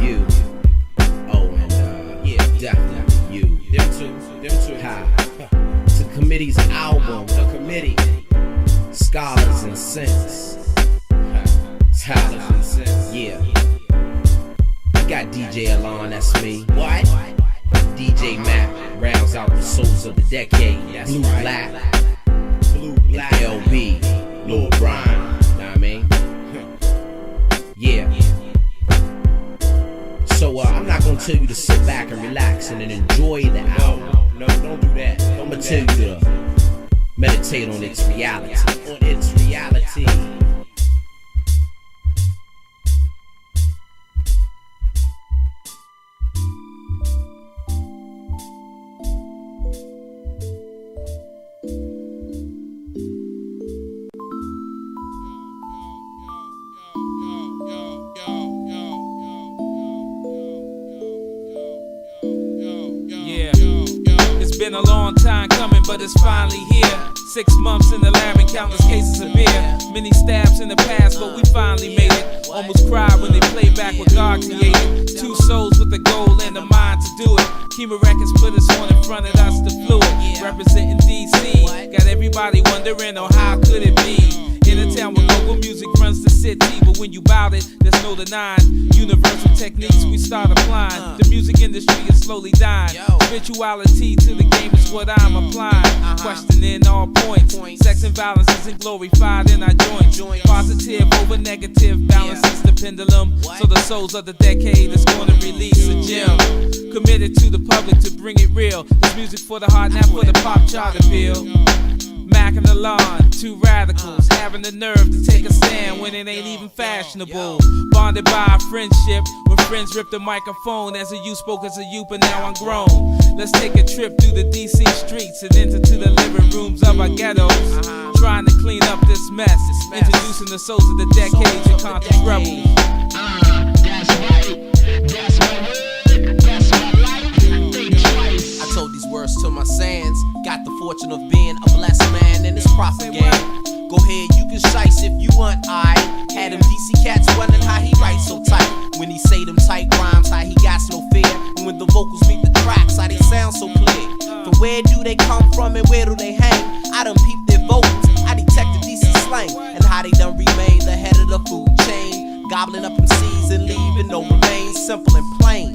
you. Oh, and yeah, definitely you. Them two. Ha. To Committee's album, The Committee, Scholars and Sense. Scholars and Sense. Yeah. We got DJ Alon, that's me. What? DJ Matt rounds out the souls of the decade. That's Blue Black. LB, Lil Brian. Know what I mean? Yeah. So I'm not gonna tell you to sit back and relax and then enjoy the album. No, don't do that. I'm gonna tell you to meditate on its reality. It's been a long time coming, but it's finally here. 6 months in the lab and countless cases of beer. Many stabs in the past, but we finally made it. Almost cried when they played back what God created. 2 souls with the goal and the mind to do it. Kima Records put us on in front of us, the fluid. Representing DC, got everybody wondering, oh, how could it be? In a town where local music runs the city, but when you bout it, there's no denying. Universal techniques we start applying. The music industry is slowly dying. Spirituality to the game is what I'm applying. Questioning all points. Sex and violence isn't glorified in our joints. Positive over negative balances the pendulum. So the souls of the decade is gonna release a gem. Committed to the public to bring it real. This music for the heart, not for the pop chart appeal. Mac and Alon, 2 radicals, having the nerve to take a stand when it ain't even fashionable. Bonded by a friendship, when friends ripped the microphone. As a youth, spoke as a youth, but now I'm grown. Let's take a trip through the DC streets and into the living rooms of our ghettos. Trying to clean up this mess, introducing the souls of the decades and conscious rebels. That's right, that's my word, that's my life. Think twice. I told these words to my sands. Got the fortune of being a blessed man in this proper game. Go ahead, you can shice if you want, I had them DC cats wondering how he writes so tight. When he say them tight rhymes, how he got no fear. And when the vocals meet the tracks, how they sound so clear. From where do they come from and where do they hang? I done peeped their vocals, I detected DC slang. And how they done remain the head of the food chain. Gobbling up MCs and leaving no remains, simple and plain.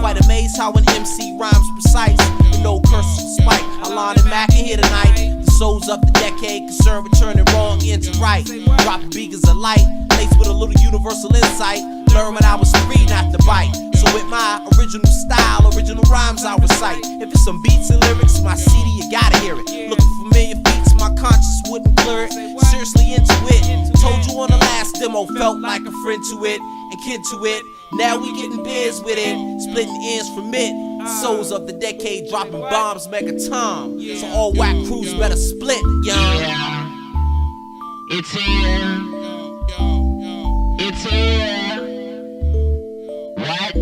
Quite amazed how an MC rhymes precise, with no curses or spite. Alon and Mac in here tonight. The souls of the decade, concerned with turning wrong into right. Dropping beacons of light, laced with a little universal insight. Learn when I was 3 not to bite. So with my original style, original rhymes I recite. If it's some beats and lyrics, my CD, you gotta hear it. Looking for familiar beats, my conscience wouldn't clear it. Seriously into it. Told you on the last demo, felt like a friend to it and kid to it. Now we getting biz with it, splitting ends from it. Souls of the decade dropping bombs, megaton. So all whack crews better split, young. Yeah. It's here. It's here. What?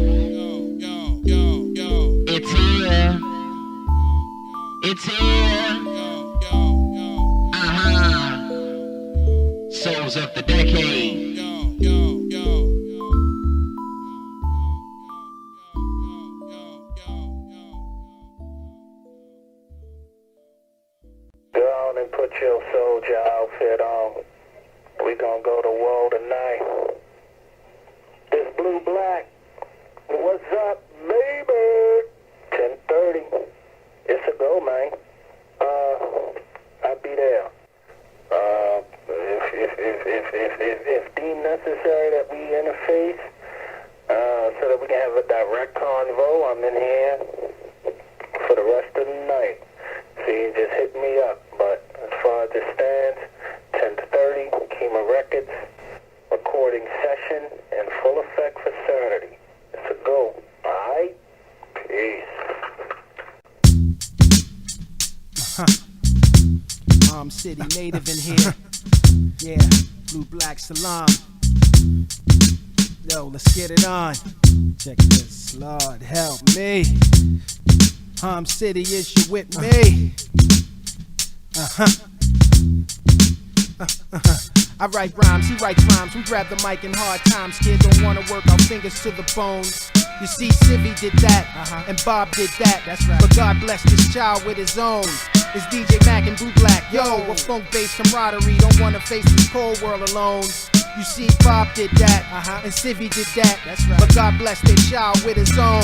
It's here. It's here. Souls of the decade. And put your soldier outfit on. We gon' go to war tonight. It's Blue Black. What's up, baby? 10:30. It's a go, man. I'll be there. If deemed necessary that we interface, so that we can have a direct convo, I'm in here for the rest of the night. So you just hit me up. But as far as it stands, 10:30, Kima Records, recording session in full effect for Saturday. It's a go. Alright? Peace. City native in here. Yeah, Blue Black Salam. Yo, let's get it on. Check this, Lord help me. City, is you with me? I write rhymes, he writes rhymes. We grab the mic in hard times. Kid don't wanna work our fingers to the bone. You see, Civvy did that, and Bob did that. That's right. But God blessed this child with his own. It's DJ Mac and Blue Black. Yo, a funk-based camaraderie. Don't wanna face this cold world alone. You see, Bob did that, and Civvy did that. That's right. But God blessed their child with his own.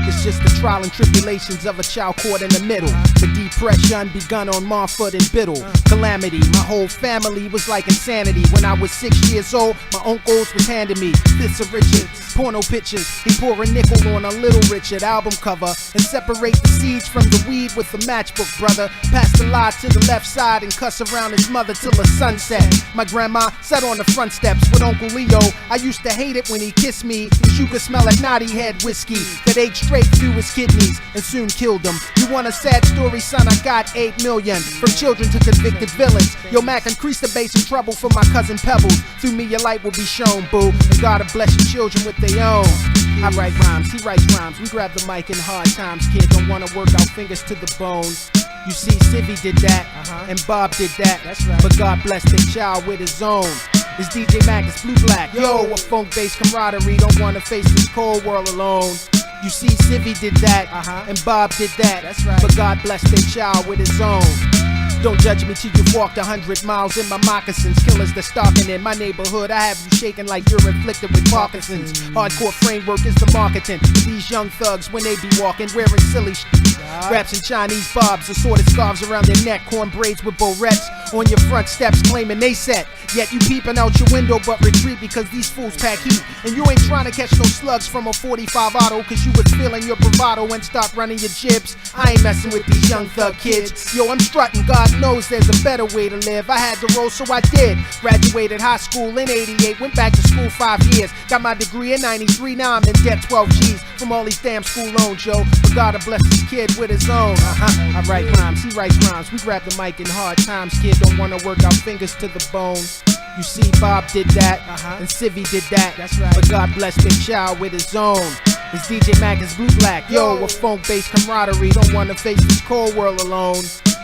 It's just the trial and tribulations of a child caught in the middle. The depression begun on Marford and Biddle. Calamity, my whole family was like insanity. When I was 6 years old, my uncles was handing me bits of Richards, porno pictures. He pour a nickel on a Little Richard album cover and separate the seeds from the weed with the matchbook, brother. Pass the lie to the left side and cuss around his mother till the sunset. My grandma sat on the front steps with Uncle Leo. I used to hate it when he kissed me, cause you could smell a naughty head whiskey that ate straight through his kidneys and soon killed him. You want a sad story, son? I got 8 million from children to convicted villains. Yo, Mac, increase the bass and trouble for my cousin Pebbles. Through me, your light will be shown, boo. And God will bless your children with their own. I write rhymes, he writes rhymes. We grab the mic in hard times. Kid don't wanna work our fingers to the bone. You see, Civvy did that, and Bob did that. That's right. But God blessed their child with his own. It's DJ Mac, it's Blue Black. Yo, a funk-based camaraderie. Don't wanna face this cold world alone. You see, Civvy did that, and Bob did that. That's right. But God blessed their child with his own. Don't judge me till you've walked 100 miles in my moccasins. Killers that stalking in my neighborhood. I have you shaking like you're inflicted with Parkinson's. Hardcore framework is the marketing for these young thugs when they be walking, wearing silly raps and Chinese bobs, assorted scarves around their neck, corn braids with barrettes on your front steps claiming they set. Yet you peeping out your window but retreat because these fools pack heat. And you ain't trying to catch no slugs from a 45 auto cause you was feeling your bravado and start running your jibs. I ain't messing with these young thug kids. Yo, I'm strutting, God knows there's a better way to live. I had to roll so I did. Graduated high school in 88, went back to school 5 years. Got my degree in 93, now I'm in debt 12 G's from all these damn school loans, yo. But God will bless this kid with his own. I write rhymes, he writes rhymes. We grab the mic in hard times. Kid don't wanna work our fingers to the bone. You see, Bob did that, and Civvy did that. That's right. But God bless their child with his own. It's DJ Mac, it's Blue Black. Yo, a funk-based camaraderie. Don't wanna face this cold world alone.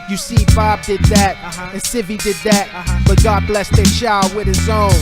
You see, Bob did that, and Civvy did that. But God bless their child with his own.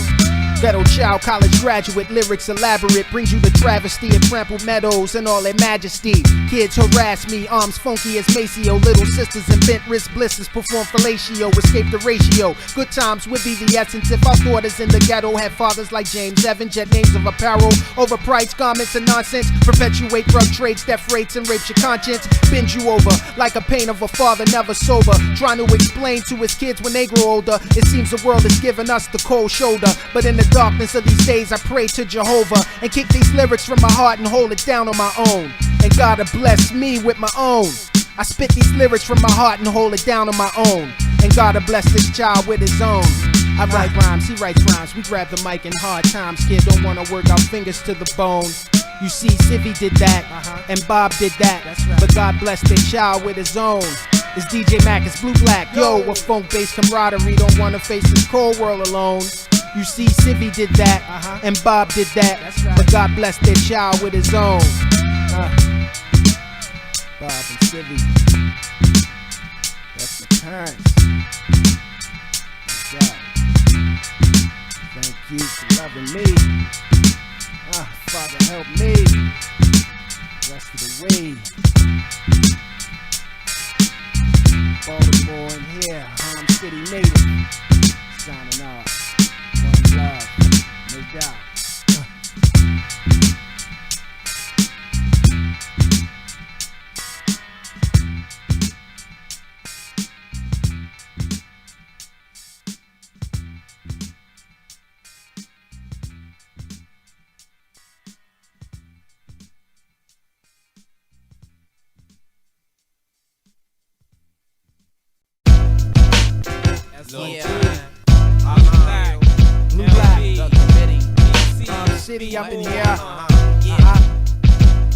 Ghetto child, college graduate, lyrics elaborate, brings you the travesty of trampled meadows and all their majesty. Kids harass me, arms funky as Maceo, little sisters and bent wrist blisters perform fellatio, escape the ratio. Good times would be the essence if our daughters in the ghetto had fathers like James Evan, jet names of apparel, overpriced garments and nonsense, perpetuate drug trades, theft rates and rapes your conscience, bend you over like a pain of a father never sober, trying to explain to his kids when they grow older. It seems the world is giving us the cold shoulder, but in the darkness of these days I pray to Jehovah and kick these lyrics from my heart and hold it down on my own. And God will bless me with my own. I spit these lyrics from my heart and hold it down on my own. And God will bless this child with his own. I write rhymes, he writes rhymes. We grab the mic in hard times. Kid don't wanna work our fingers to the bone. You see, Civvy did that, and Bob did that. That's right. But God bless their child with his own. It's DJ Mac, it's Blue Black. Yo, a funk-based camaraderie. Don't wanna face this cold world alone. You see, Civvy did that, and Bob did that. That's right. But God bless their child with his own. Bob and Civvy. That's the parents. God. Thank you for loving me. Father, help me. Rest of the way. Baltimore in here, Harlem City native. Signing off. One love, no doubt. Yeah. Blue Black. The committee. Harlem City up in here. Yeah.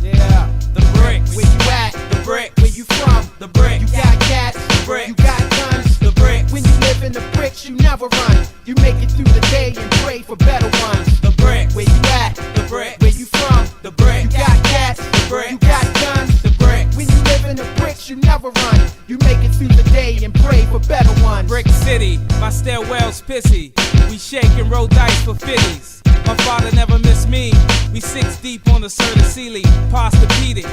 Yeah. The bricks. Where you at? The brick. Where you from? The brick. You got cats? The brick. You got guns? The brick. When you live in the bricks, you never run. You make it through the day and pray for better ones. The brick. Where you at? The brick. Where you from? The brick. You got cats? The brick. You got guns? The brick. When you live in the bricks, you never run. You make it through the day and pray for better ones. Brick City. city, my stairwell's pissy. We shake and roll dice for fitties. My father never missed me. We 6 deep on the Sir Sealy, Posturepedic.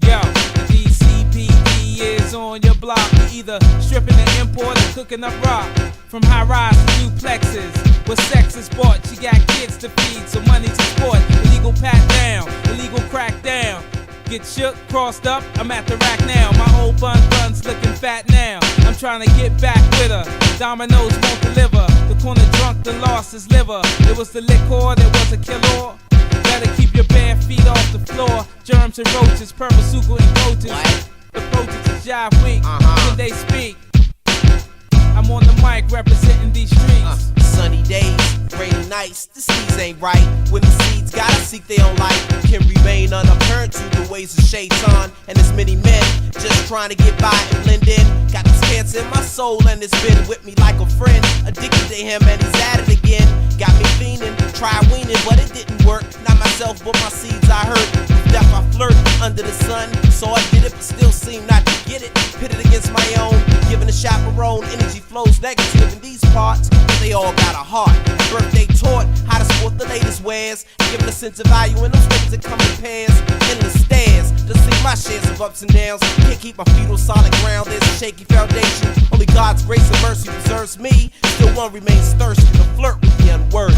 Yo, the DCPD is on your block. We either stripping the import or cooking up rock. From high rise to duplexes, where sex is bought. She got kids to feed, so money to sport. Illegal pat down, illegal crack down. Get shook, crossed up, I'm at the rack now. My old bun's looking fat now. I'm trying to get back with her. Dominoes won't deliver. The corner drunk, the lost his liver. It was the liquor that was a killer. Better keep your bare feet off the floor. Germs and roaches, purple and coaches. Approaches a jive week when they speak. I'm on the mic representing these streets. Sunny days, rainy nights, the seeds ain't right. Women seeds gotta seek their own life. Can remain unapparent to the ways of Shaitan and as many men just trying to get by and blend in. Got this cancer in my soul and it's been with me like a friend. Addicted to him and he's at it again. Got me fiending, tried weaning, but it didn't work. Not myself, but my seeds I hurt. Death I flirt under the sun, so I did it, but still seem not to get it. Pitted against my own, giving a chaperone. Energy flows negative in these parts, but they all got a heart. Birthday taught how to sport the latest wares, giving a sense of value in those things that come in pairs. Endless stairs, to see my shares of ups and downs. Can't keep my feet on solid ground, there's a shaky foundation. Only God's grace and mercy preserves me. Still one remains thirsty to flirt with the unworthy.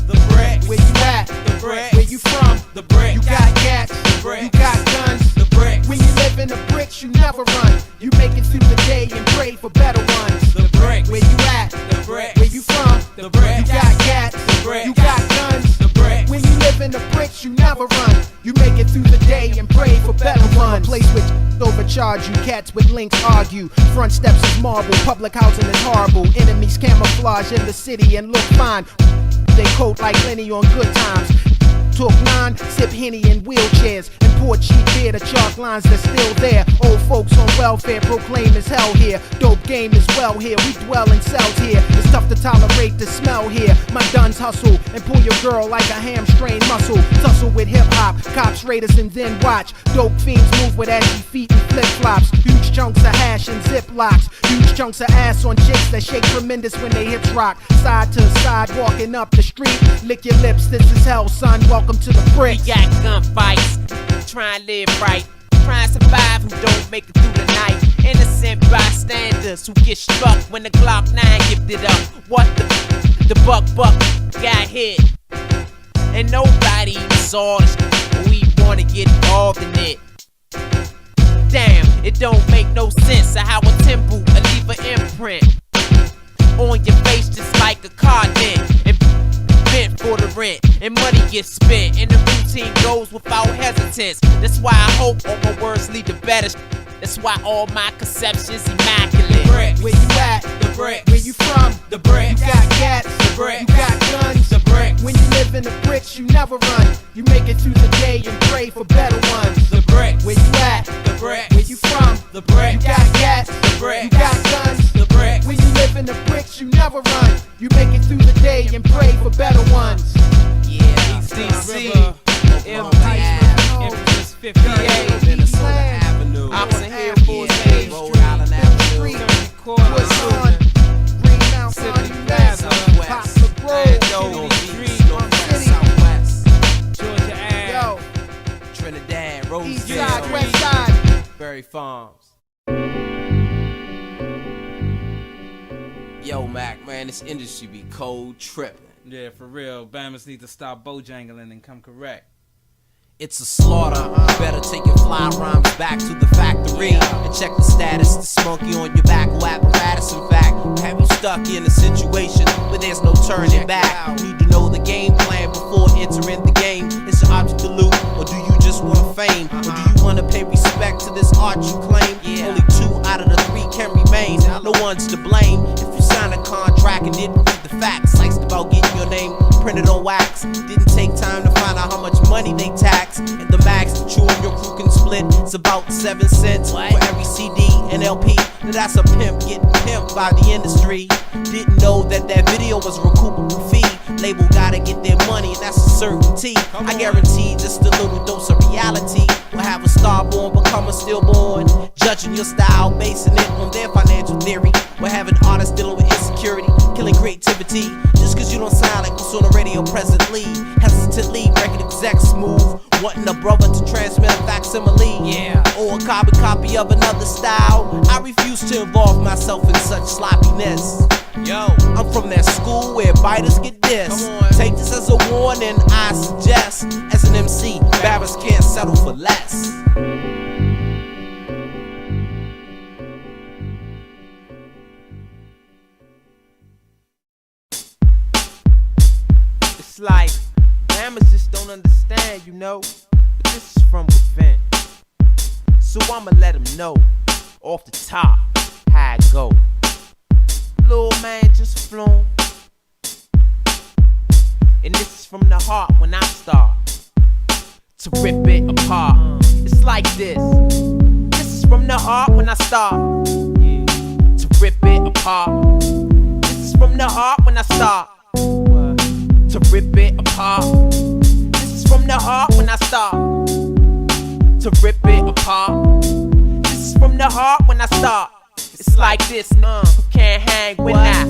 The bread, Where you at? the bread, Where you from? the bread, You got cats, you got guns. the bread, When you live in the bricks, you never run. You make it through the day and pray for better ones. the bread, Where you at? the bread, Where you from? the bread, You got cats, bread. you got guns. the bread. When you live in the bricks, you never run. You make it through the day and pray for better ones. A place which overcharge you, cats with links argue. Front steps is marble, public housing is horrible. Enemies camouflage in the city and look fine. They coat like Lenny on good times. Talk 9, sip Henny in wheelchairs, and pour cheap beer to chalk lines that's still there. Old folks on welfare proclaim as hell here. Dope game is well here, we dwell in cells here. It's tough to tolerate the smell here. My duns hustle and pull your girl like a hamstring muscle. Tussle with hip hop, cops, raiders, and then watch. Dope fiends move with ashy feet and flip flops. Huge chunks of hash and ziplocs. Huge chunks of ass on chicks that shake tremendous when they hips rock. Side to side, walking up the street. Lick your lips, this is hell, son. Welcome to the We bricks. got gunfights, try and live right, try and survive who don't make it through the night. Innocent bystanders who get struck when the Glock 9 gifted up. What the buck got hit, and nobody even saw the shit, but we wanna get involved in it. Damn, it don't make no sense of how a temple will leave an imprint on your face just like a car dent. And bent for the rent, and money gets spent, and the routine goes without hesitance. That's why I hope all my words lead to better. That's why all my conceptions immaculate. bread, Where you at? the bread, Where you from? the bread, You got cats, bread. you got guns. the bread, When you live in the bricks, you never run. You make it through the day and pray for better ones. the bread, Where you at? the bread, Where you from? the bread, You got cats, bread. you got guns. the bread. When you live in the bricks, you never run. You make it through the day and pray for better ones. Yeah, DC, River, Ave, Empress 58, Minnesota Avenue, Oxon Hill, yeah, State Rhode Island Avenue, Turkey Quarter, What's on? Green Mount, Pacific Monument, Plaza, Pop the Grove, Northeast, Northwest, Southwest, Georgia Ave, yo, Trinidad, East Roseville, Side, West Side. Berry Farms. Yo, Mac, man, this industry be cold tripping. Yeah, for real. Bammers need to stop bojangling and come correct. It's a slaughter. You better take your fly rhymes back to the factory and check the status. This monkey on your back will apparatus. In fact, have you stuck in a situation where there's no turning back? You need to know the game plan before entering the game. Is your object to loot, or do you just want fame? Or do you want to pay respect to this art you claim? Only 2 out of the 3 can remain. No one's to blame if you sign a contract and didn't read the facts. Sliced about getting your name printed on wax. Didn't take time to find out how much money they tax. And the max that you and your crew can split, it's about 7 cents for every CD and LP. Now that's a pimp getting pimped by the industry. Didn't know that that video was a recoupable fee. Label gotta get their money, and that's a certainty. I guarantee just a little dose of reality will have a star born become a stillborn. Judging your style, basing it on their financial theory. We're having artists dealing with insecurity. security, killing creativity. Just cause you don't sound like what's on the radio presently. Hesitantly, record execs move, wanting a brother to transmit a facsimile, or a carbon copy of another style. I refuse to involve myself in such sloppiness. Yo, I'm from that school where biters get dissed. Take this as a warning, I suggest. As an MC, barriers can't settle for less. It's like Bammers just don't understand, you know. But this is from within. So I'ma let them know off the top how it go. Little man just flown. And this is from the heart when I start to rip it apart. It's like this. This is from the heart when I start to rip it apart. This is from the heart when I start to rip it apart. This is from the heart when I start to rip it apart. This is from the heart when I start. It's like this, who can't hang when I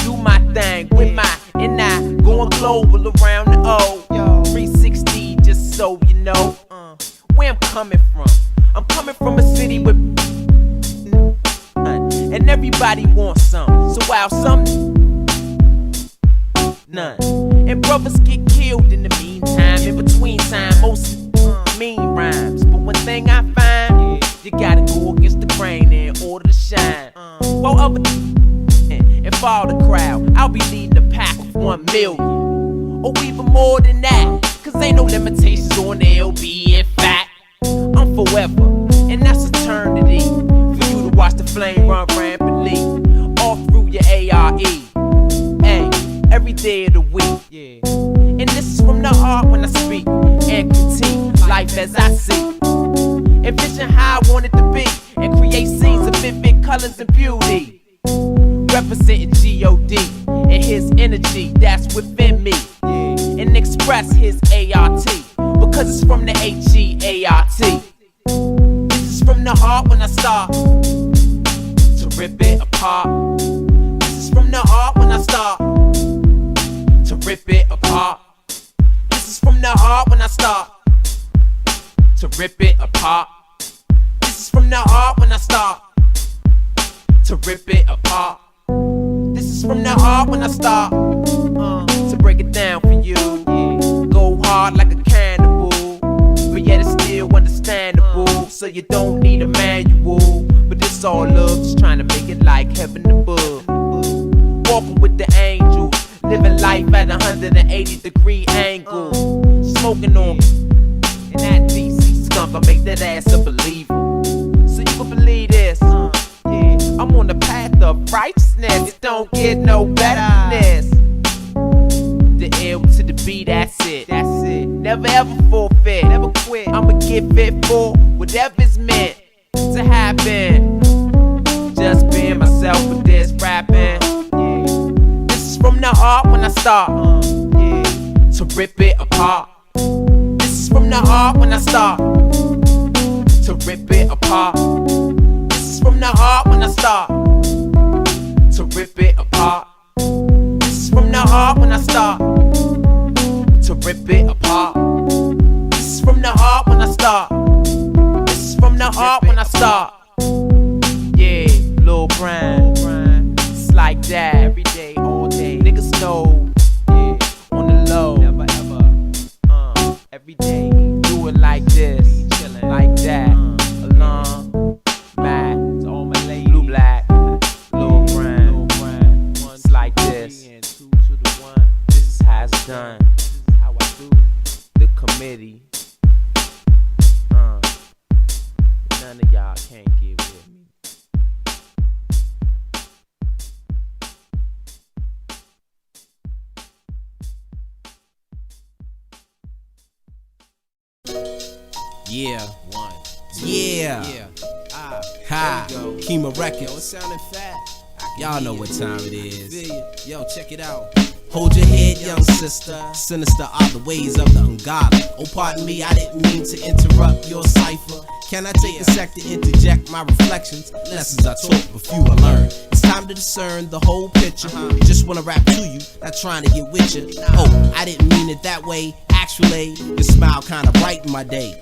do my thing with my and I going global around the O. 360, just so you know where I'm coming from. I'm coming from a city with and everybody wants some. So while some none, and brothers get killed in the meantime, in between time, most mean rhymes. But one thing I find, you gotta go against the grain in order to shine. While other and follow the crowd, I'll be leading the pack with 1 million, or even more than that. Cause ain't no limitations on the LB. In fact, I'm forever, and that's eternity. For you to watch the flame run rampantly all through your ARE. Hey, every day of the week. And this is from the heart when I speak and critique life as I see. Envision how I want it to be and create scenes of vivid colors and beauty. Representing G.O.D. and his energy that's within me. And express his ART because it's from the H-E-A-R-T. This is from the heart when I start to rip it apart. This is from the heart when I start to rip it apart. This is from the heart when I start to rip it apart. This is from the heart when I start to rip it apart. This is from the heart when I start to break it down for you. Go hard like a cannibal, but yet it's still understandable. So you don't need a manual, but it's all love, just trying to make it like heaven above. Walking with the angels, living life at 180-degree angle. Smoking on and that DC skunk, I make that ass a believer. So you can believe this, I'm on the path of righteousness. It don't get no better than this. The L to the B, that's it. Never ever forfeit, never quit. I'ma give it for whatever's meant to happen. Just being myself with this rapping. This is from the heart when I start to rip it apart. This is from the heart when I start to rip it apart. This is from the heart when I start to rip it apart. This is from the heart when I start to rip it apart. This is from the heart when I start. This is from the heart when I start. Yeah, Lil Brian, it's like that every day, all day. Niggas know, yeah, on the low, never ever, every day, do it like this, chillin' like that, along, back, to all my ladies, blue black, Lil Brian, it's like this, this is how it's done, this is how I do, the committee, none of y'all can't get with me. Yeah, one. Yeah. Ha. Kima Records. Yo, it sounded fat. Y'all know what time it is. Yo, check it out. Hold your head, young sister. Sinister are the ways of the ungodly. Oh, pardon me, I didn't mean to interrupt your cipher. Can I take a sec to interject my reflections? Lessons I taught, but few I learned. It's time to discern the whole picture. Just wanna rap to you, not trying to get with you. Oh, I didn't mean it that way. Actually, your smile kinda brightened my day.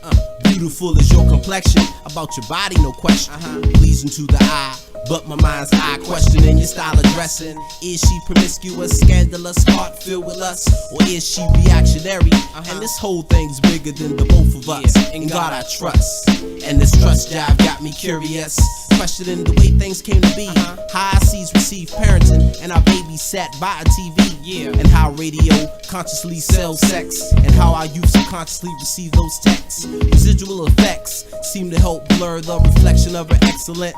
Beautiful is your complexion. About your body, no question. Pleasing to the eye, but my mind's eye questioning your style of dressing. Is she promiscuous, scandalous, heart filled with lust, or is she reactionary? And this whole thing's bigger than the both of us. In God I trust, and this trust jive got me curious, questioning the way things came to be. How I sees receive parenting, and our baby sat by a TV. And how radio consciously sells sex, and how our youth subconsciously receive those texts. Residual effects seem to help blur the reflection of her excellence.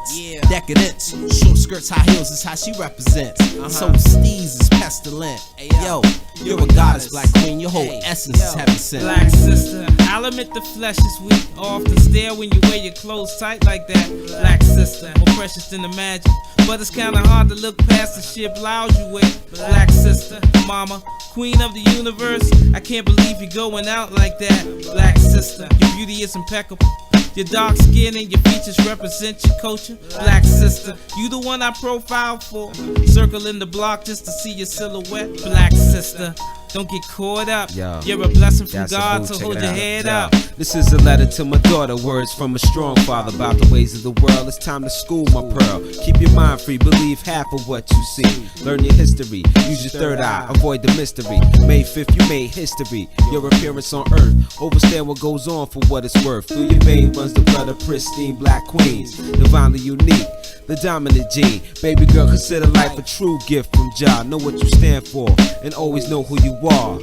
Decadence, short skirts, high heels is how she represents. So steez is pestilent. Yo, you're a goddess, black queen. Your whole essence is heaven sent. Black sister, I'll admit the flesh is weak. Often stare when you wear your clothes tight like that. Black sister, more precious than the magic, but it's kinda hard to look past the shit blouse you wear. Black sister, mama, queen of the universe, I can't believe you're going out like that. Black sister, your beauty is impeccable. Your dark skin and your features represent your culture. Black sister, you the one I profile for. Circling the block just to see your silhouette. Black sister, don't get caught up. Yo, you're a blessing from God, so so hold your head up. This is a letter to my daughter, words from a strong father about the ways of the world. It's time to school, my pearl. Keep your mind free, believe half of what you see. Learn your history, use your third eye, avoid the mystery. May 5th, you made history. Your appearance on earth, overstand what goes on for what it's worth. Through your veins runs the blood of pristine black queens, divinely unique, the dominant gene. Baby girl, consider life a true gift from Jah. Know what you stand for, and always know who you are.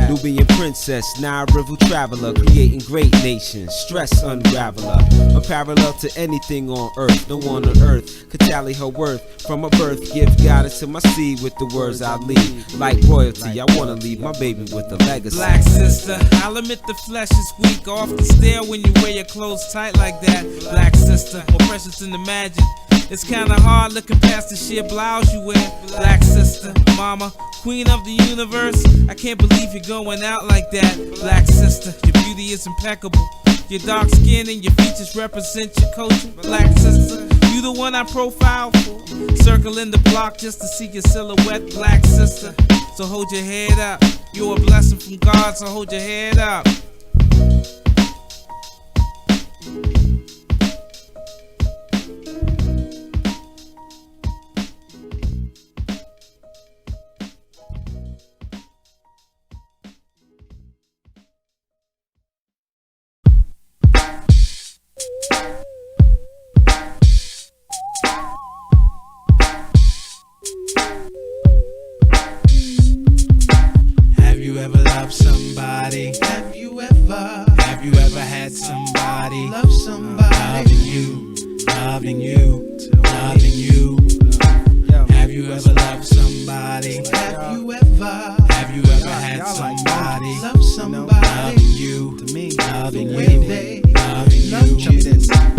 Nubian princess, Nile River traveler, creating great nations, stress unraveler. A parallel to anything on earth, no one on earth could tally her worth. From her birth, give guidance to my seed with the words I lead. Like royalty, I wanna leave my baby with a legacy. Black sister, I'll admit the flesh is weak. Off the stare when you wear your clothes tight like that. Black sister, more precious than the magic. It's kinda hard looking past the sheer blouse you wear. Black sister, mama, queen of the universe, I can't believe you're going out like that. Black sister, your beauty is impeccable. Your dark skin and your features represent your culture. Black sister, you the one I profile for. Circling the block just to see your silhouette. Black sister, so hold your head up. You're a blessing from God, so hold your head up. Have you ever loved somebody? Have you ever had somebody? Love somebody. Loving you. Have you ever loved somebody? Have you ever had somebody? Love somebody. Loving you.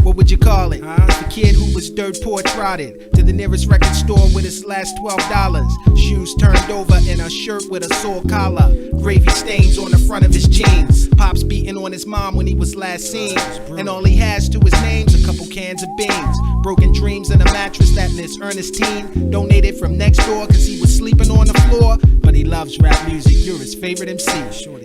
What would you call it? The kid who was dirt poor trotted to the nearest record store with his last $12. Shoes turned over and a shirt with a sore collar. Gravy stains on the front of his jeans. Pops beating on his mom when he was last seen. And all he has to his name's a couple cans of beans. Broken dreams and a mattress that Miss Ernestine donated from next door cause he was sleeping on the floor. But he loves rap music, you're his favorite MC.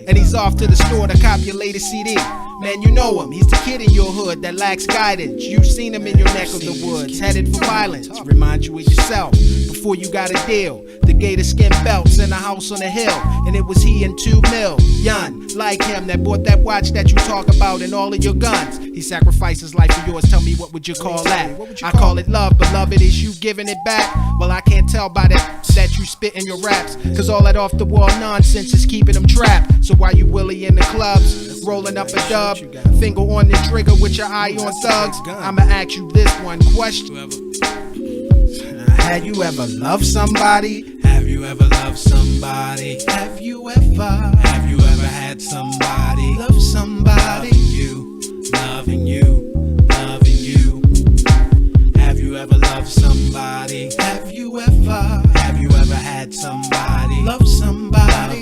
And he's off to the store to cop your latest CD. Man, you know him, he's the kid in your hood that lacks guidance. You've seen him in your neck of the woods, headed for violence. Remind you of yourself before you got a deal. The gator skin belts and a house on a hill. And it was he and 2 million like him that bought that watch that you talk about and all of your guns. He sacrificed his life for yours, tell me what would you call that? I call it love, beloved, is you giving it back? Well, I can't tell by that you spit in your raps, cause all that off the wall nonsense is keeping them trapped. So while you willy in the clubs, rolling up a dub, finger on the trigger with your eye on thugs, I'ma ask you this one question. Have you ever loved somebody? Have you ever loved somebody? Have you ever had somebody? loved somebody? Loving you. Have you ever loved somebody? Have you ever had somebody? loved somebody?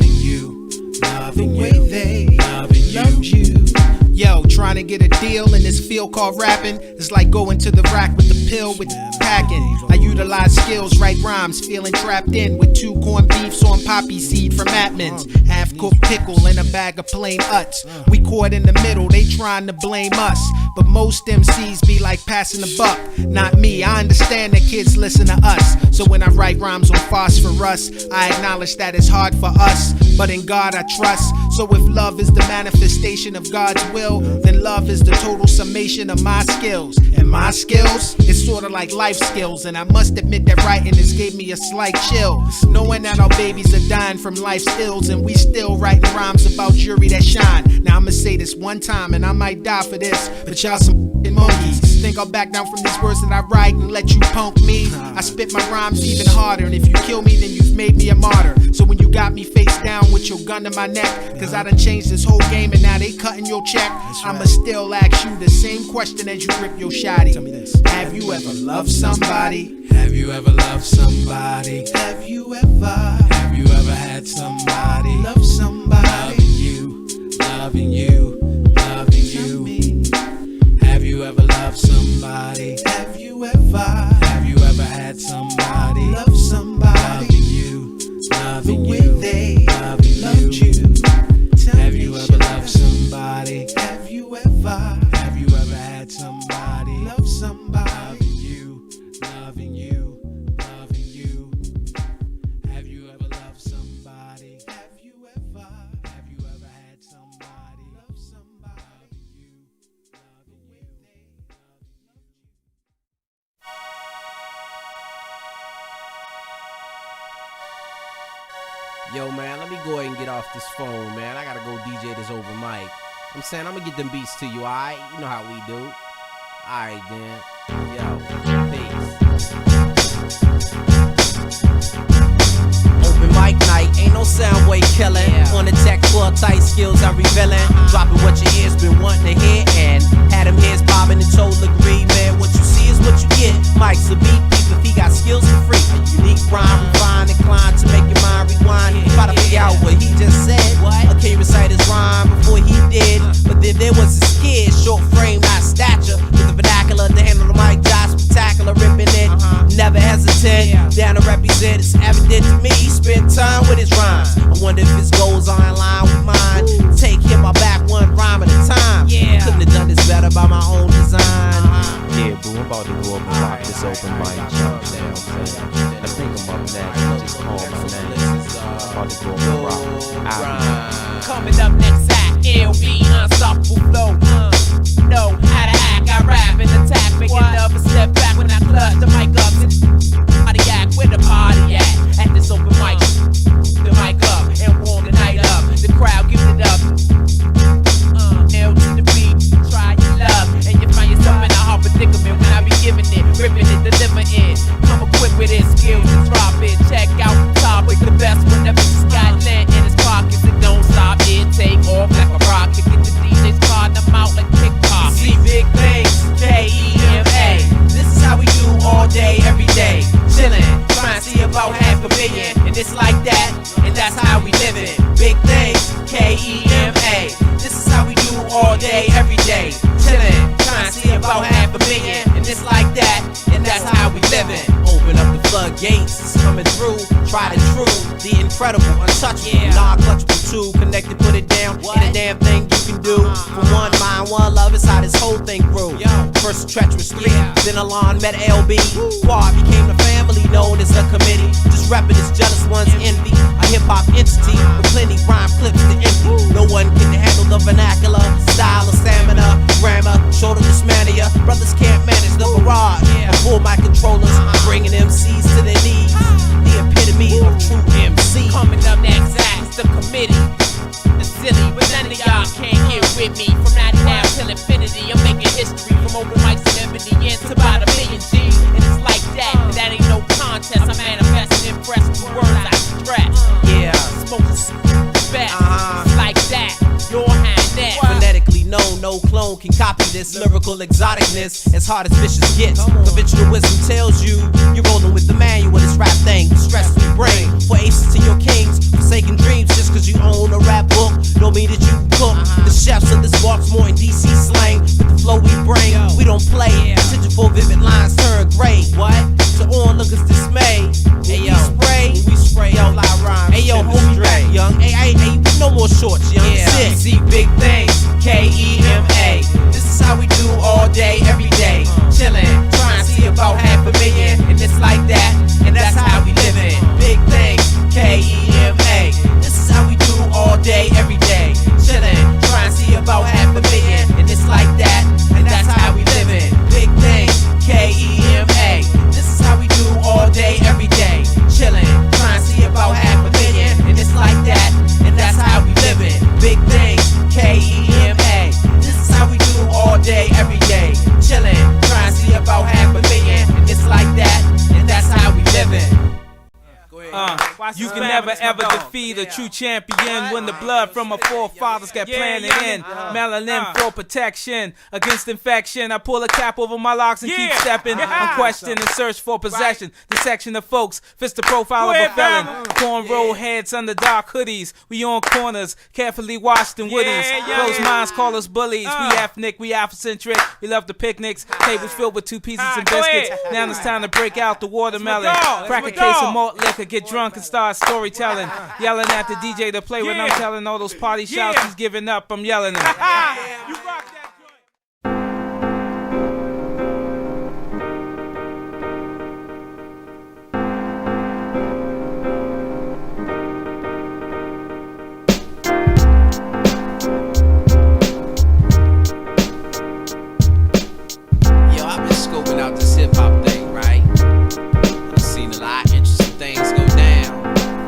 Loving The way you. they Loving you. loved you. Yo, trying to get a deal in this field called rapping. It's like going to the rack with the pill with packing. I utilize skills, write rhymes, feeling trapped in with 2 corned beefs on poppy seed from Atman's. Half-cooked pickle and a bag of plain Uts. We caught in the middle, they trying to blame us. But most MCs be like passing the buck. Not me, I understand that kids listen to us. So when I write rhymes on phosphorus, I acknowledge that it's hard for us, but in God I trust. So if love is the manifestation of God's will, then love is the total summation of my skills. And my skills, it's sort of like life skills. And I must admit that writing this gave me a slight chill, knowing that our babies are dying from life's ills, and we still writing rhymes about jury that shine. Now I'ma say this one time, and I might die for this, but y'all some monkeys. Think I'll back down from these words that I write and let you punk me? I spit my rhymes even harder, and if you kill me, then you've made me a martyr. So when you got me face down with your gun to my neck, cause I done changed this whole game and now they cutting your check, I'ma still ask you the same question as you rip your shotty. Tell me this. Have you ever loved somebody? Have you ever loved somebody? Have you ever had somebody? Love somebody. Loving you, loving you, loving you. Have you ever loved somebody? Have you ever had somebody? Love somebody. Loving you, loving you, the way they loved you. Have you ever loved somebody? Have you ever had somebody? Love somebody. Loving you, loving you, loving you. Have you ever loved somebody? Have you ever had somebody? Love somebody. Loving you, loving you. Yo, man, let me go ahead and get off this phone, man. I gotta go DJ this open mic. I'm saying I'm gonna get them beats to you, alright? You know how we do. Alright, then. Yo, peace. Open mic night, ain't no sound wave killing. On the tech for tight skills I'm revealing. Dropping what your ears been wanting to hear, and had them heads bobbing and told agree, man. What you see is what you get. Mike's a beat thief if he got skills for free. A unique rhyme, refined, inclined to make your mind rewind. Try to figure out what he just said. I can't recite his rhyme before he did. But then there was a skid, short frame, high stature, with the vernacular to handle the mic, job spectacular, ripping it. Never hesitant, down to represent. It's evident to me, he spent time with his rhymes. I wonder if his goals are in line with mine. Take him my back one rhyme at a time. Couldn't have done this better by my own design. Yeah, boo, I'm about to go up and rock this open mic jump down, man. I think I'm up next, just call my name. I'm about to go up and rock. Coming up next act, LB, unstoppable flow. Know how to act, I rap and attack, making love and step back when I clutch the mic up. Cardiac, where the party at this open mic. The mic up and warm the night up. The crowd gives it up. L to the beat, try your love, and you find yourself in a hard predicament when I be giving it, ripping it, delivering it. Come equipped with it, skills to drop it. Check out the topic, the best whenever this got land in his pockets. It don't stop, it take off like a rocket. Get the DJ's card them out like pickpocket. See big things, K-E-M-A. This is how we do all day, every day. Chillin', trying to see about half a billion, and it's like that, and that's how we live it. Big things, K-E-M-A. This is how we do all day, every day. Chillin', trying to see about half a billion, and it's like that, and that's how we live it. Open up the floodgates, it's coming through. Tried and true, the incredible, untouchable, non-clutchable too. Connected, put it down, ain't a damn thing you can do. For one mind, one love is how this whole thing grew. First a treacherous 3, then Alon met LB. Quad became the family known as a committee. Just reppin' his jealous one's envy. A hip-hop entity with plenty rhyme clips to empty. No one can handle the vernacular, style or stamina, grammar, shoulder to mania. Brothers can't manage the barrage. I pull my controllers, bringing MCs to their knees. The epitome of true MC. Coming up next act, the committee. The silly, but none of y'all can't get with me. From 99 till infinity, I'm making history. From open mics to ebony to about a million G. And it's like that, and that ain't no contest. I'm manifesting, impressed with words I stress. Smoking back, it's like that. Your hand that. Phonetically known, no clone can Copy this lyrical exoticness as hard as vicious gets. Conventional wisdom tells you you're rolling with the manual of this rap thing. Stress free brain for aces to your kings. Forsaken dreams just cause you own a rap book. Don't mean that you cook. The chefs of this walks more in DC slang. With the flow we bring, we don't play. Attention for vivid lines turn gray. What? To onlookers dismay. Hey yo, we spray, yo, live rhymes. Hey yo, hold me back, young. Hey, no more shorts, young. Yeah, see big things, K-E-M-A. This is how we do all day, every day. Chillin', trying to see about $500,000. And it's like that, and that's how we livin'. Big things, K-E-M-A. This is how we do all day, every day. Chillin', trying to see about $500,000. And it's like that, and that's how we livin'. Big things, K-E-M-A. This is how we do all day, every day. Chillin', trying to see about $500,000. And it's like that, and that's how we livin'. Big things, K-E-M-A. This is how we do all day, every day. Chillin', trying to see about $500,000. And it's like that, and that's how we livin'. You can never ever defeat a true champion when the blood from our forefathers got planted in. Melanin for protection against infection. I pull a cap over my locks and keep stepping. I'm questioning and search for possession. The section of folks fits the profile of a felon. Cornrow heads under dark hoodies. We on corners, carefully washed in woodies. Closed minds call us bullies. We ethnic, we Afrocentric. We love the picnics. Tables filled with 2 pieces and biscuits. Now it's time to break out the watermelon. Crack a case of malt liquor, get drunk and start storytelling. Yelling at the DJ to play when I'm telling all those party shouts he's giving up. I'm yelling at him. You rock that Yo, I've been scoping out this hip hop thing, right? I've seen a lot of interesting things go down.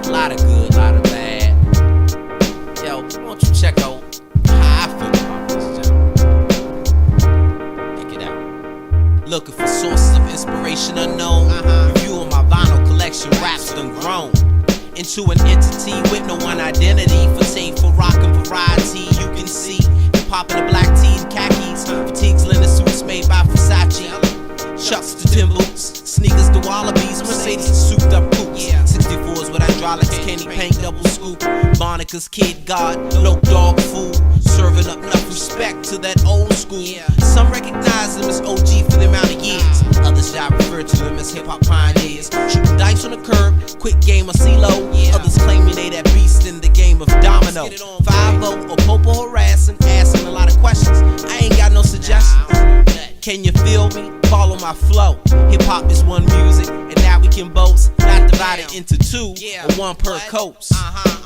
A lot of good, a lot of bad. Yo, why don't you check out how I feel about this jump? Check it out. Looking for sources of inspiration unknown. Reviewing my vinyl collection, raps done grown into an entity with no one identity. For tape, for rock and variety, you can see hip-hop in the black tee and khakis. Fatigues, linen suits made by Versace. Chucks to tin boots, sneakers to wallabies, Mercedes to souped up coops. 64s with hydraulics, candy paint, double scoop. Monica's Kid God, no dog food. Serving up enough respect to that old school. Some recognize them as OG for the amount of years. Others I refer to them as hip-hop pioneers. Shooting dice on the curb, quick game of CeeLo. Others claiming they that beast in the game of domino. 5-0 or Popo harassing, asking a lot of questions. I ain't got no suggestions. Can you feel me? Follow my flow. Hip hop is one music, and now we can boast. Not divided into 2 or 1 per coast.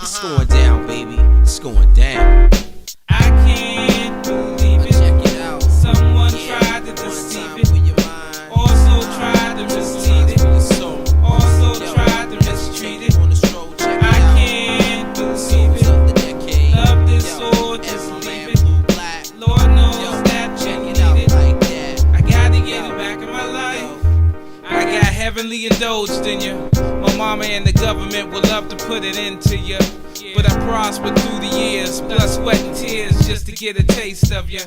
It's going down, baby. It's going down. I can't believe it. Check it out. Someone tried to deceive it. Also tried to mislead it. Also tried to mistreat it. I can't believe it. Love this or just leave it. Lord knows that you need it. I gotta get it back in my life. I got heavenly indulged in you. My mama and the government would love to put it into you. But I prospered through the years, blood, sweat, and tears just to get a taste of you.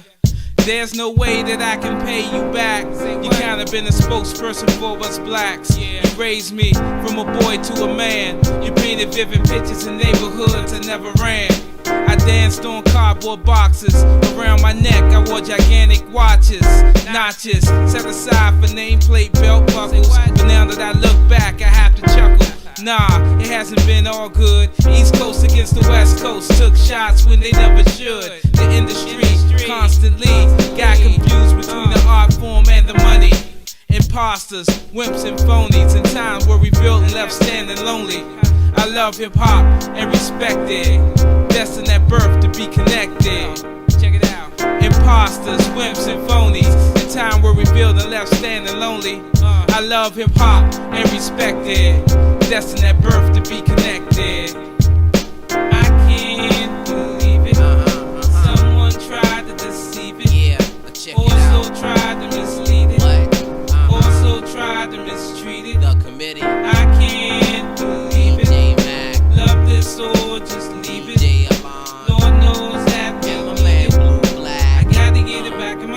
There's no way that I can pay you back. You kinda been a spokesperson for us blacks. You raised me from a boy to a man. You painted vivid pictures in neighborhoods I never ran. I danced on cardboard boxes. Around my neck I wore gigantic watches. Notches set aside for nameplate belt buckles. But now that I look back I have to chuckle. Nah, it hasn't been all good. East Coast against the West Coast. Took shots when they never should. The industry constantly got confused between the art form and the money. Imposters, wimps and phonies. In times were rebuilt and left standing lonely. I love hip hop and respect it. Destined at birth to be connected. Check it out. Imposters, wimps and phonies. In time were rebuilt and left standing lonely. I love hip hop and respect it. Destined at birth to be connected. I can't believe it. Someone tried to deceive it. Also tried to mislead it. Also tried to mistreat it. The committee. I can't believe it. Love this or just leave it. Lord knows that we need it. I gotta get it back in my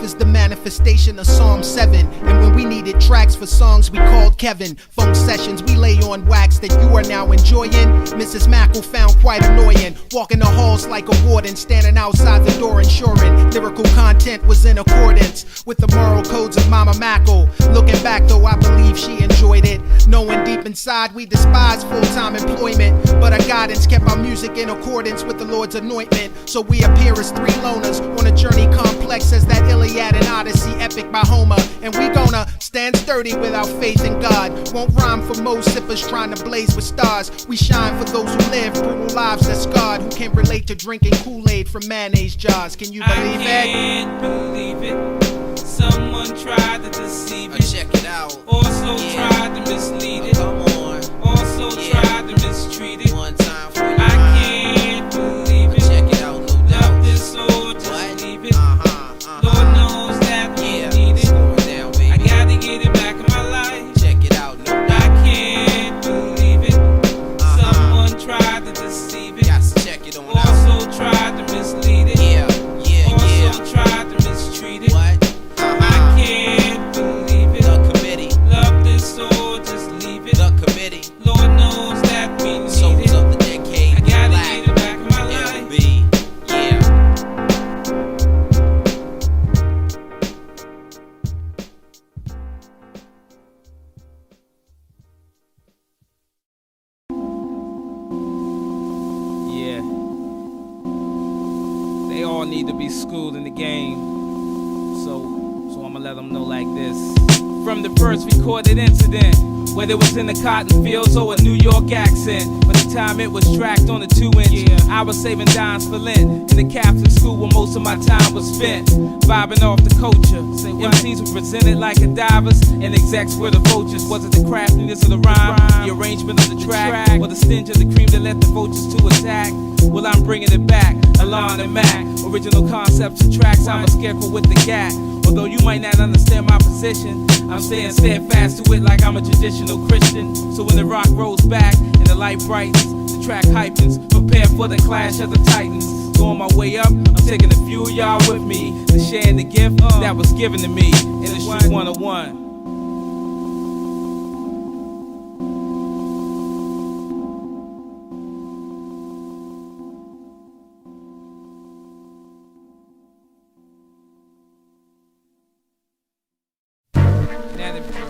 is the manifestation of Psalm 7. And when we needed tracks for songs, we called Kevin. Phone sessions, we lay on wax that you are now enjoying. Mrs. Mackle found quite annoying. Walking the halls like a warden, standing outside the door ensuring lyrical content was in accordance with the moral codes of Mama Mackle. Looking back though, I believe she enjoyed it, knowing deep inside we despise full-time employment, but our guidance kept our music in accordance with the Lord's anointment. So we appear as three loners on a journey complex as that Iliad and Odyssey epic by Homer. And we gonna stand sturdy with our faith in God. Won't rhyme for most sippers trying to blaze with stars. We shine for those who live brutal lives that scarred, who can't relate to drinking Kool-Aid from mayonnaise jars. Can you believe it? I can't believe it. Someone tried to deceive it. Check it out. Also tried to mislead it. Come on. Also tried to mistreat it. One time for you. I can't believe it. Check it out, no doubt. Love this or just leave it. Lord knows that we Yeah. need it. Slow it down, baby. I gotta get it back in my life. Check it out, no I doubt. can't believe it. Someone tried to deceive it. Got to check it on out. Also tried to mislead it. Yeah, yeah, Also yeah. tried to mistreat it. What? I can't believe it. The committee. Love this or just leave it. The committee. Lord knows that we need Souls it. of the decade. I gotta Black. get it back in my life. LB. Yeah. Yeah. They all need to be schooled in the game. So I'ma let them know like this. From the first recorded incident, whether it was in the cotton fields or a New York accent, by the time it was tracked on a 2-inch, I was saving dimes for Lent in the Catholic school where most of my time was spent, vibing off the culture. MCs were presented like a divers, and execs were the vultures. Was it the craftiness of the rhyme, the arrangement of the track, or the stench of the cream that led the vultures to attack? Well, I'm bringing it back, Alon and Mac, original concepts and tracks. I'm a scarecrow with the gat. Although you might not understand my position, I'm staying steadfast to it like I'm a traditional Christian. So when the rock rolls back and the light brightens, the track hypens, prepare for the clash of the titans. So on my way up, I'm taking a few of y'all with me to share in the gift that was given to me. Industry 101.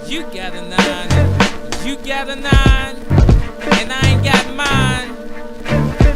You got a 9, you got a 9, and I ain't got mine.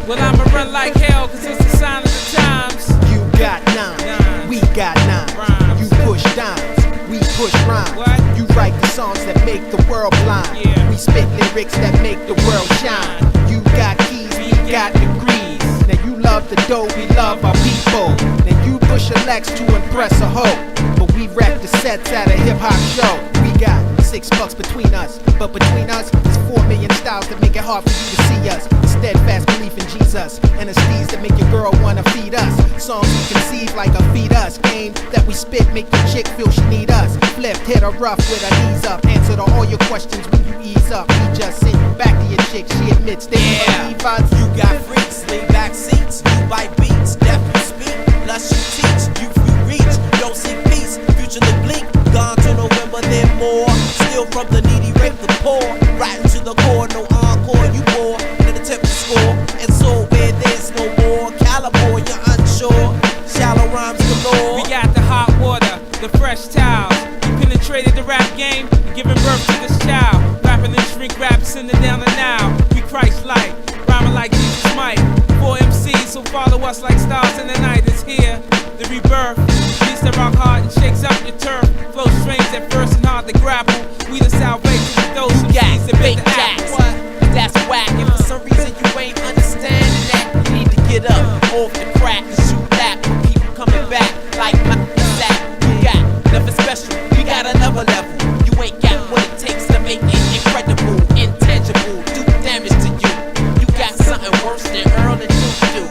Well, I'ma run like hell, cause it's the sign of the times. You got 9, we got 9. Rhymes. You push dimes, we push rhymes. What? You write the songs that make the world blind. Yeah. We spit lyrics that make the world shine. You got keys, we got degrees. Now you love the dough, we love our people. Now you push a Lex to impress a hoe, but we wreck the sets at a hip-hop show. We got $6 between us, but between us is 4 million styles that make it hard for you to see us. A steadfast belief in Jesus, and a steez that make your girl wanna feed us. Songs we conceive like a feed us. Game that we spit make your chick feel she need us. Flipped, hit her rough with her knees up. Answer to all your questions when you ease up. We just send you back to your chick, she admits they believe us. You got freaks, lean back seats. You bite beats, deaf you speak. Plus you teach, you reach. Don't seek peace, future look bleak. Gone to November, then more. Steal from the needy, rape the poor. Right into the core, no encore. You bore in an attempt to score. And so where there's no more caliber, you're unsure. Shallow rhymes galore. We got the hot water, the fresh towels. We penetrated the rap game, giving birth to this child. Rapping and shrink rap, sending down the now. We Christ-like, rhyming like Jesus might. 4 MCs, so follow us like stars in the night. It's here, the rebirth. Beats that rock hard and shakes up your turf. Flow strange at first and hard to grapple. We the salvation of those who Got sees the big bit jacks, What? that's whack. And for some reason you ain't understanding that, you need to get up off the crack and shoot that. Keep coming back like my sack. You got nothing special, you got another level. You ain't got what it takes to make it incredible, intangible, do damage to you. You got something worse than Earl and you do.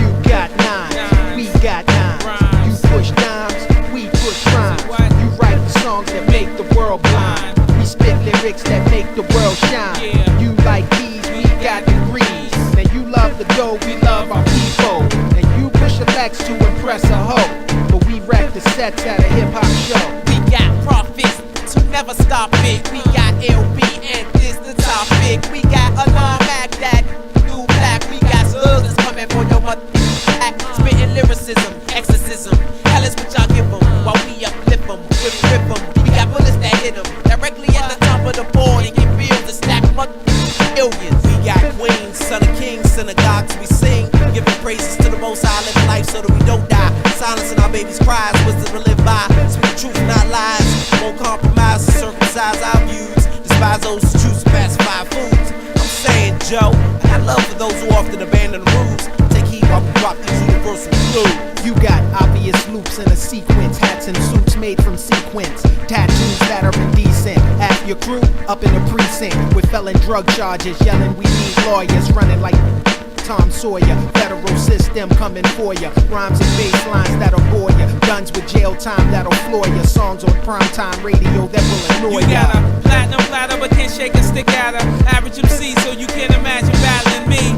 You got 9, we got 9. You push dimes, we push rhymes. What? You write the songs that make the world blind. We spit lyrics that make the world shine. Yeah. You like keys, we got degrees. Now you love the dough, we love our people. And you push a Lex to impress a hoe, but we wreck the sets at a hip hop show. We got profits to never stop it. We got LB and this the topic. We got alarm act that new black. We got slugs that's coming for your mother. Spitting lyricism, exorcism. Hell is what y'all give them while we uplift them, we rip them. We got bullets that hit them directly at the top of the board and get bills to stack millions. We got queens, son of kings, synagogues we sing, giving praises to the Most High, living life so that we don't die. Silencing our babies' cries, wisdom to live by. Speak truth, not lies. Won't compromise or circumcise our views. Despise those who choose to pacify foods. I'm saying, Joe, I got love for those who often abandon the rules. Take heed while we rock these universal blues. You got obvious loops in a sequence, hats and suits made from sequins, tattoos that are indecent. Half your crew up in the precinct with felon drug charges, yelling we need lawyers, running like Tom Sawyer. Federal system coming for ya. Rhymes and bass lines that'll bore ya. Guns with jail time that'll floor ya. Songs on primetime radio that will annoy You ya. got a platinum platter but can't shake a stick at her. Average MC, so you can't imagine battling me.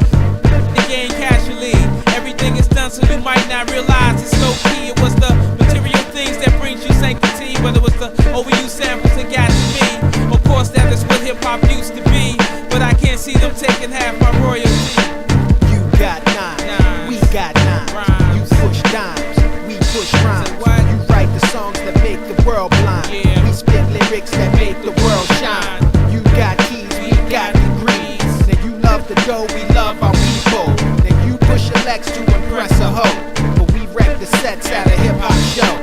The game casually, everything is done so you might not realize it's low key. It was the material things that brings you sanctity, but it was the overused samples that got to me. Of course that is what hip hop used to be, but I can't see them taking half my royalty. You got nine, we got nine. You push dimes, we push rhymes. You write the songs that make the world blind. Yeah. We spit lyrics that make the world shine. You got keys, we got degrees. Now you love the dough, we love our people. Now you push your legs to impress a hoe, but we wreck the sets at a hip hop show.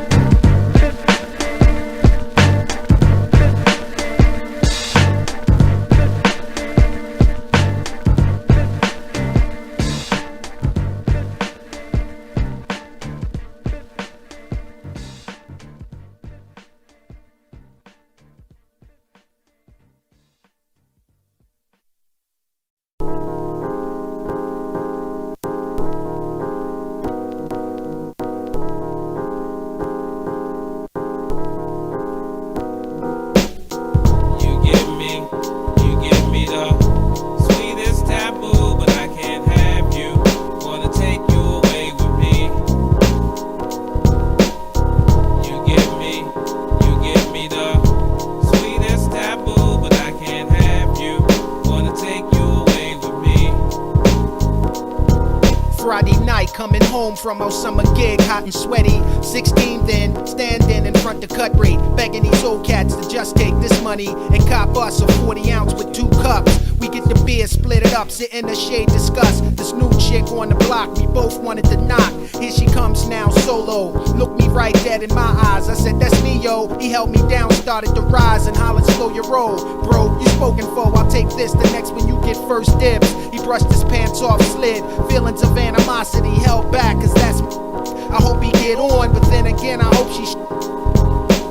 Friday night, coming home from our summer gig, hot and sweaty. 16 then, standing in front the cut rate, begging these old cats to just take this money and cop us a 40 ounce with 2 cups. We get the beer, split it up, sit in the shade, discuss this new chick on the block. We both wanted to knock. Here she comes now solo. Look me right dead in my eyes. I said, that's me, yo. He held me down, started to rise and hollered, slow your roll. Bro, you spoken for, I'll take this. The next when you get first dibs. He brushed his pants off, slid. Feelings of animosity held back, cause that's I hope he get on, but then again, I hope she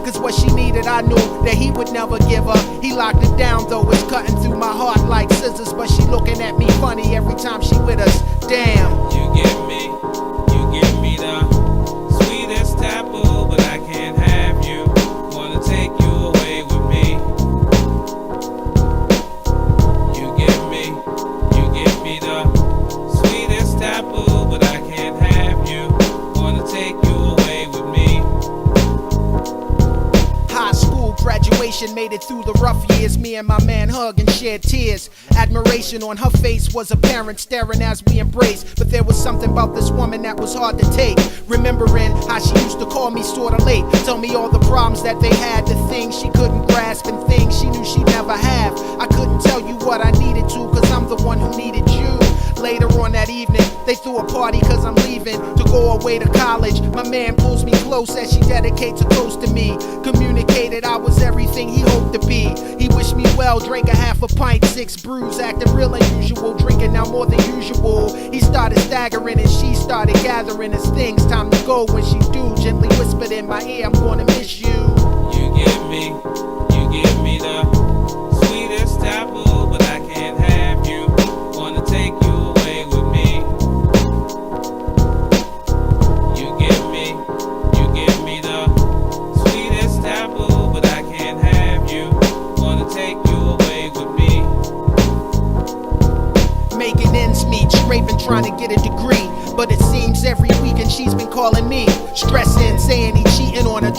cause what she needed, I knew that he would never give her. He locked it down though, it's cutting through my heart like scissors. But she looking at me funny every time she with us. Damn. You give me the sweetest taboo, but I can't have you. Wanna take you away with me. You give me the sweetest taboo, but I can't have you. Wanna take you away with me. High school graduation made it through the rough years. Me and my man hugged and shared tears. Admiration on her face was apparent, staring as we embraced. But there was something about this woman that was hard to take. Remembering how she used to call me sorta late, tell me all the problems that they had, the things she couldn't grasp and things she knew she'd never have. I couldn't tell you what I needed to, cause I'm the one who needed you. Later on that evening, they threw a party cause I'm leaving to go away to college. My man pulls me close as she dedicates a toast to me. Communicated I was everything he hoped to be. He wished me well, drank a half a pint, 6 brews, acting real unusual, drinking now more than usual. He started staggering and she started gathering his things. Time to go when she do, gently whispered in my ear, I'm gonna miss you. You give me the sweetest taboo, but I can't have you. Wanna take you away with me. You give me the sweetest taboo, but I can't have you. Wanna take you away with me. Making ends meet, scraping, trying to get a degree. But it seems every weekend she's been calling me, stressing, saying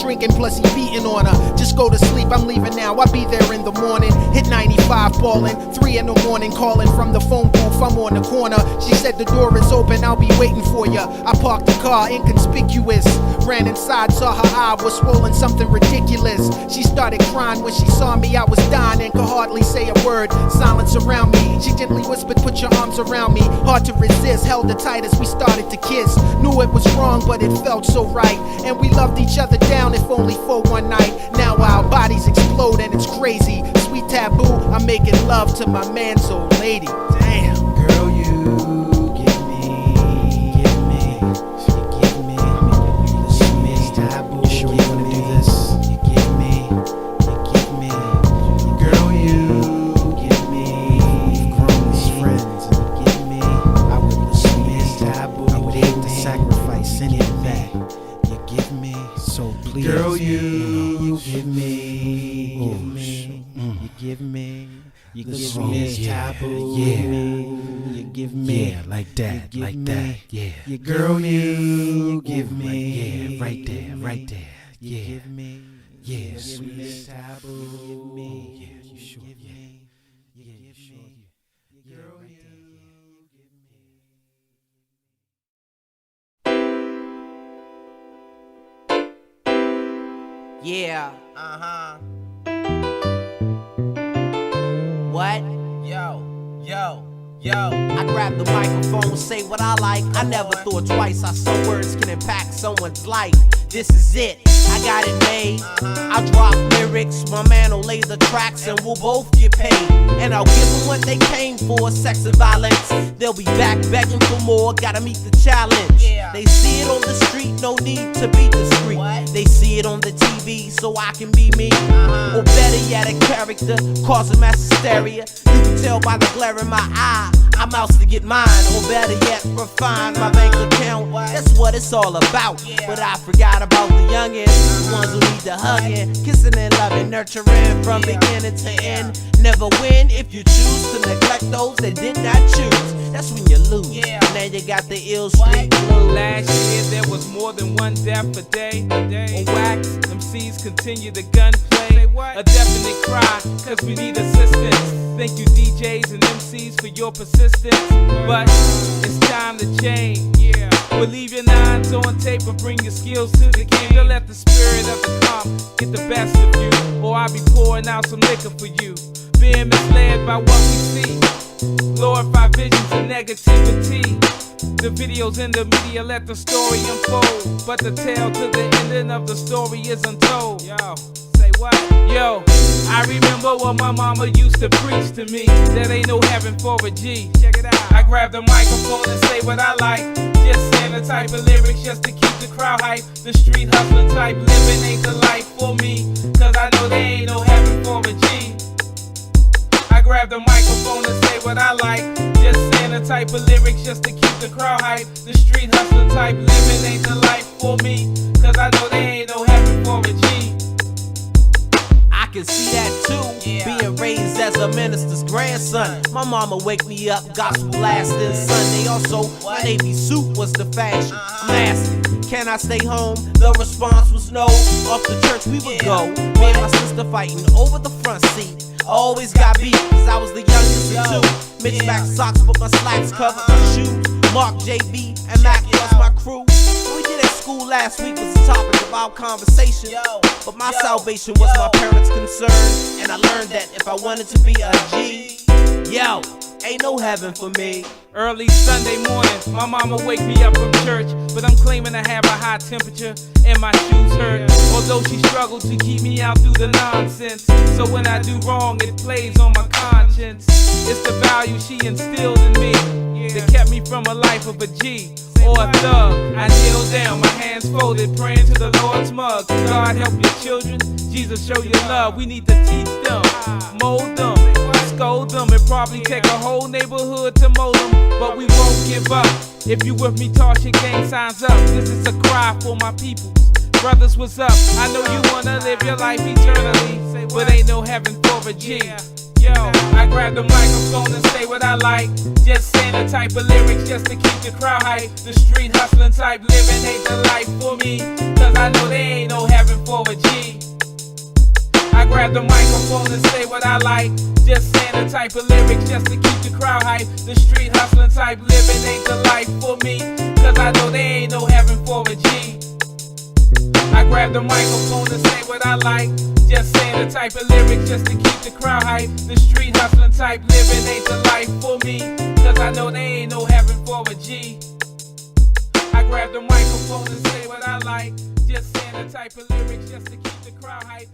drinking, plus he beating on her. Just go to sleep, I'm leaving now, I'll be there in the morning. Hit 95 ballin', 3 in the morning calling from the phone booth, I'm on the corner. She said the door is open, I'll be waiting for ya. I parked the car, inconspicuous. Ran inside, saw her eye was swollen, something ridiculous. She started crying when she saw me, I was dying and could hardly say a word. Silence around me, she gently whispered, put your arms around me. Hard to resist, held her tight as we started to kiss. Knew it was wrong, but it felt so right. And we loved each other down, if only for one night. Now our bodies explode and it's crazy. Sweet taboo, I'm making love to my man's old lady. Damn. Girl, you give me. It's taboo. You sure you wanna do this? You give me. Girl, you give me. We've grown as friends, and you give me. I wouldn't assume it's taboo. I would hate to sacrifice any of that. You give me. So please, girl, you give me. You give me. You give me taboo. You give me. Yeah, like that, like that. Yeah. You girl, you give me. Yeah, right there. Yeah. You give me. Yeah, sweet taboo. You give me. Yeah, you sure? Yeah. Yeah, you sure? Yeah, girl, you give me. Yeah. What? Yo. I grab the microphone, say what I like. I never thought twice how some words can impact someone's life. This is it. I got it made. I drop lyrics, my man will lay the tracks, and we'll both get paid. And I'll give them what they came for, sex and violence. They'll be back begging for more, gotta meet the challenge. They see it on the street, no need to be discreet. They see it on the TV, so I can be me. Or better yet, a character causing mass hysteria. You can tell by the glare in my eye, I'm out to get mine. Or better yet, refine my bank account. That's what it's all about. But I forgot about the youngins, the ones who need the hugging, kissing and loving, nurturing from beginning to end. Never win if you choose to neglect those that did not choose. That's when you lose. Now you got the ill street blues. Last year there was more than one death a day. On wax, MCs continue the gunplay. A definite cry, cause we need assistance. Thank you DJs and MCs for your persistence. But it's time to change. We'll leave your nines on tape and bring your skills to the game. Don't let the spirit of the calm get the best of you, or I'll be pouring out some liquor for you. Being misled by what we see, glorify visions of negativity. The videos in the media let the story unfold, but the tale to the ending of the story is untold. Say what? I remember what my mama used to preach to me, that ain't no heaven for a G. Check it out. I grab the microphone and say what I like, just saying the type of lyrics just to keep the crowd hype. The street hustling type living ain't the life for me, cause I know there ain't no heaven for a G. I grab the microphone and say what I like, just saying the type of lyrics just to keep the crowd hype. The street hustling type living ain't the life for me, cause I know there ain't no heaven for a G. I can see that too, being raised as a minister's grandson. My mama wake me up, gospel blasting Sunday. Also, my navy suit was the fashion. I'm asking, can I stay home? The response was no. Off to church we would go. Me and my sister fighting over the front seat. Always got beat, cause I was the youngest of two. Mismatched socks, but my slacks covered my shoes. Mark, JB, and Mac was my crew. What we did at school last week was the topic of our conversation. But my salvation was my parents' concern, and I learned that if I wanted to be a G, ain't no heaven for me. Early Sunday morning, my mama wake me up from church, but I'm claiming I have a high temperature and my shoes hurt. Although she struggled to keep me out through the nonsense, so when I do wrong, it plays on my conscience. It's the value she instilled in me that kept me from a life of a G or a thug. I kneel down, my hands folded, praying to the Lord's mug. God help your children, Jesus show your love. We need to teach them, mold them, scold them, and probably take a whole neighborhood to mold them. But we won't give up. If you with me, toss your gang signs up. This is a cry for my peoples. Brothers, what's up? I know you wanna live your life eternally, but ain't no heaven for a G. I grab the microphone and say what I like, just saying the type of lyrics just to keep the crowd hype. The street hustling type living ain't the life for me, cause I know there ain't no heaven for a G. I grab the microphone and say what I like. Just saying the type of lyrics just to keep the crowd hype. The street hustling type living ain't the life for me, cause I know there ain't no heaven for a G. I grab the microphone and say what I like. Just saying the type of lyrics just to keep the crowd hype. The street hustling type living ain't the life for me, cause I know there ain't no heaven for a G. I grab the microphone and say what I like. Just saying the type of lyrics just to keep the crowd hype.